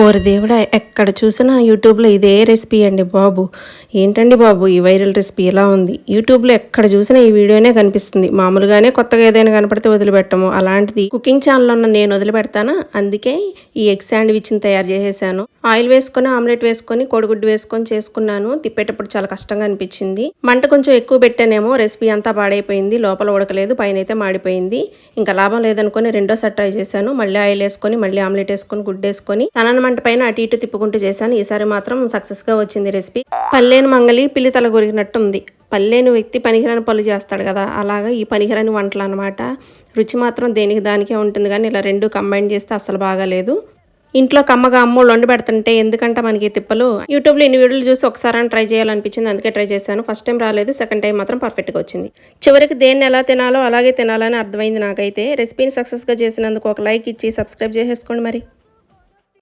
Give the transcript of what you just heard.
ఓరి దేవుడా! ఎక్కడ చూసినా యూట్యూబ్‌లో ఇదే రెసిపీ అండి బాబు. ఏంటండి బాబు ఈ వైరల్ రెసిపీ ఇలా ఉంది. యూట్యూబ్‌లో ఎక్కడ చూసినా ఈ వీడియోనే కనిపిస్తుంది. మామూలుగానే కొత్తగా ఏదైనా కనపడితే వదిలిపెట్టము. అలాంటిది కుకింగ్ ఛానల్ ఉన్న నేను వదిలిపెడతానా? అందుకే ఈ ఎగ్ శాండ్‌విచ్‌ని తయారు చేసేసాను. ఆయిల్ వేసుకొని, ఆమ్లెట్ వేసుకొని, కోడిగుడ్డు వేసుకొని చేసుకున్నాను. తిప్పేటప్పుడు చాలా కష్టంగా అనిపించింది. మంట కొంచెం ఎక్కువ పెట్టానేమో రెసిపీ అంతా పాడైపోయింది. లోపల ఉడకలేదు, పైనైతే మాడిపోయింది. ఇంకా లాభం లేదనుకొని రెండోసారి ట్రై చేశాను. మళ్ళీ ఆయిల్ వేసుకొని, మళ్ళీ ఆమ్లెట్ వేసుకొని, గుడ్డు వేసుకొని మంట పైన అటు ఇటు తిప్పుకుంటూ చేశాను. ఈసారి మాత్రం సక్సెస్గా వచ్చింది రెసిపీ. పల్లేని మంగలి పిల్లి తల కొరికినట్టుంది. పల్లేని వ్యక్తి పనికిరాని పనులు చేస్తాడు కదా, అలాగా ఈ పనికిరాని వంటలు అనమాట. రుచి మాత్రం దేనికి దానికే ఉంటుంది, కానీ ఇలా రెండు కంబైన్ చేస్తే అస్సలు బాగాలేదు. ఇంట్లో కమ్మగా అమ్మోళ్ళు వండి పెడుతుంటే ఎందుకంటే మనకి తిప్పలు. యూట్యూబ్లో ఇన్ని వీడియోలు చూసి ఒకసారి ట్రై చేయాలనిపించింది, అందుకే ట్రై చేశాను. ఫస్ట్ టైం రాలేదు, సెకండ్ టైం మాత్రం పర్ఫెక్ట్గా వచ్చింది. చివరికి దేన్ని ఎలా తినాలో అలాగే తినాలని అర్థమైంది నాకైతే. రెసిపీని సక్సెస్గా చేసినందుకు ఒక లైక్ ఇచ్చి సబ్స్క్రైబ్ చేసేసుకోండి మరి.